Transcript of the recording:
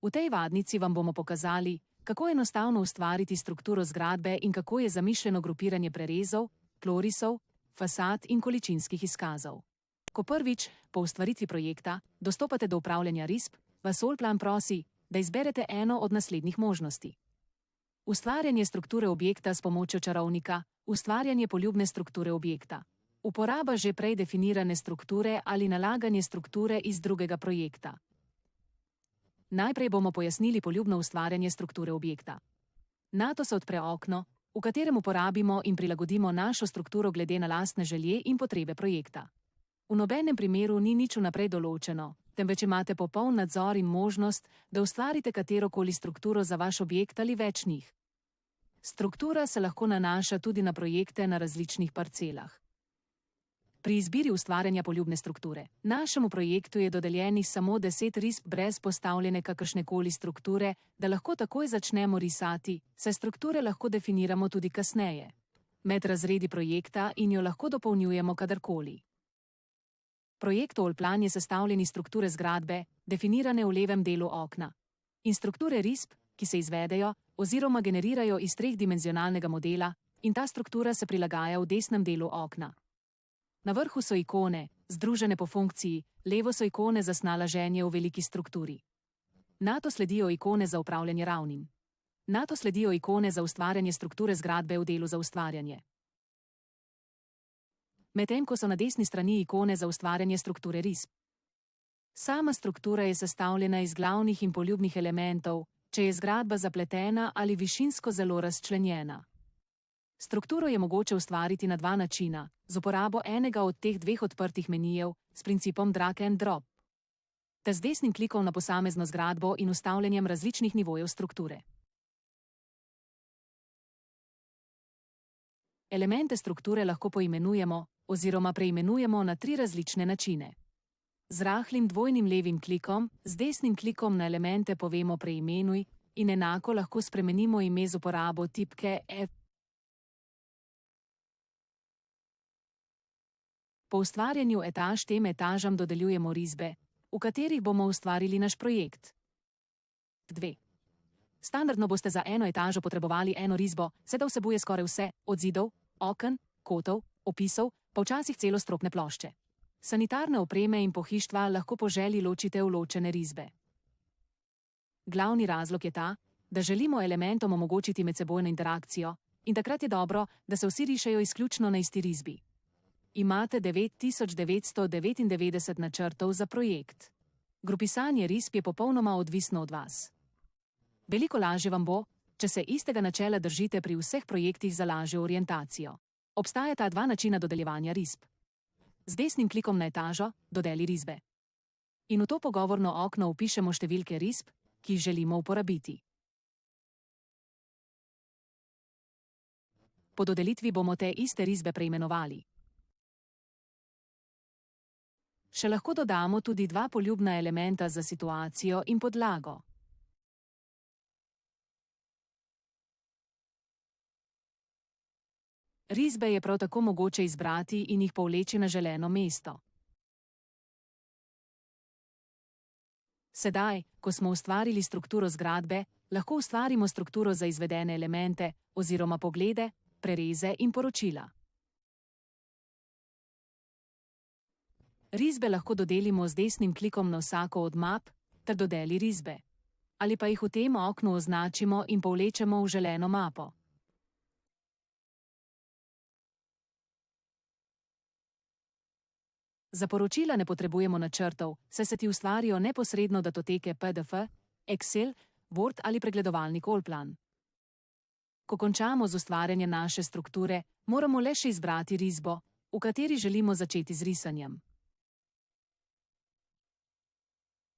V tej vadnici vam bomo pokazali, kako je enostavno ustvariti strukturo zgradbe in kako je zamišljeno grupiranje prerezov, tlorisov, fasad in količinskih izkazov. Ko prvič, po ustvaritvi projekta, dostopate do upravljanja risb, vas Allplan prosi, da izberete eno od naslednjih možnosti. Ustvarjanje strukture objekta s pomočjo čarovnika, ustvarjanje poljubne strukture objekta, uporaba že prej definirane strukture ali nalaganje strukture iz drugega projekta. Najprej bomo pojasnili poljubno ustvarjanje strukture objekta. Nato se odpre okno, v katerem uporabimo in prilagodimo našo strukturo glede na lastne želje in potrebe projekta. V nobenem primeru ni nič vnaprej določeno, temveč imate popoln nadzor in možnost, da ustvarite katerokoli strukturo za vaš objekt ali več njih. Struktura se lahko nanaša tudi na projekte na različnih parcelah. Pri izbiri ustvarjanja poljubne strukture, našemu projektu je dodeljenih samo 10 risb brez postavljene kakršnekoli strukture, da lahko takoj začnemo risati, saj strukture lahko definiramo tudi kasneje, med razredi projekta in jo lahko dopolnjujemo kadarkoli. Projekt Allplan je sestavljen iz strukture zgradbe, definirane v levem delu okna, in strukture risb, ki se izvedejo oziroma generirajo iz tredimenzionalnega modela, in ta struktura se prilagaja v desnem delu okna. Na vrhu so ikone, združene po funkciji, levo so ikone za snalaženje v veliki strukturi. Nato sledijo ikone za upravljanje ravnin. Nato sledijo ikone za ustvarjanje strukture zgradbe v delu za ustvarjanje. Medtem ko so na desni strani ikone za ustvarjanje strukture risb. Sama struktura je sestavljena iz glavnih in poljubnih elementov, če je zgradba zapletena ali višinsko zelo razčlenjena. Strukturo je mogoče ustvariti na dva načina, z uporabo enega od teh dveh odprtih menijev, s principom drag and drop, ter z desnim klikom na posamezno zgradbo in ustavljanjem različnih nivojev strukture. Elemente strukture lahko poimenujemo oziroma preimenujemo na 3 različne načine. Z rahlim dvojnim levim klikom, z desnim klikom na elemente povemo preimenuj in enako lahko spremenimo ime z uporabo tipke F. Po ustvarjanju etaž tem etažam dodeljujemo risbe, v katerih bomo ustvarili naš projekt. 2. Standardno boste za eno etažo potrebovali eno risbo, saj ta vsebuje skoraj vse, od zidov, oken, kotov, opisov, pa včasih celo stropne plošče. Sanitarne opreme in pohištva lahko po želji ločite v ločene risbe. Glavni razlog je ta, da želimo elementom omogočiti medsebojno interakcijo, in takrat je dobro, da se vsi rišejo izključno na isti risbi. Imate 9999 načrtov za projekt. Grupisanje risb je popolnoma odvisno od vas. Veliko lažje vam bo, če se istega načela držite pri vseh projektih za lažjo orientacijo. Obstajata 2 načina dodeljevanja risb. Z desnim klikom na etažo dodeli risbe. In v to pogovorno okno vpišemo številke risb, ki jih želimo uporabiti. Po dodelitvi bomo te iste risbe preimenovali. Še lahko dodamo tudi 2 poljubna elementa za situacijo in podlago. Risbe je prav tako mogoče izbrati in jih povleči na želeno mesto. Sedaj, ko smo ustvarili strukturo zgradbe, lahko ustvarimo strukturo za izvedene elemente oziroma poglede, prereze in poročila. Risbe lahko dodelimo z desnim klikom na vsako od map ter dodeli risbe. Ali pa jih v tem oknu označimo in povlečemo v želeno mapo. Za poročila ne potrebujemo načrtov, saj se ti ustvarijo neposredno datoteke PDF, Excel, Word ali pregledovalnik Allplan. Ko končamo z ustvarjanjem naše strukture, moramo le še izbrati risbo, v kateri želimo začeti z risanjem.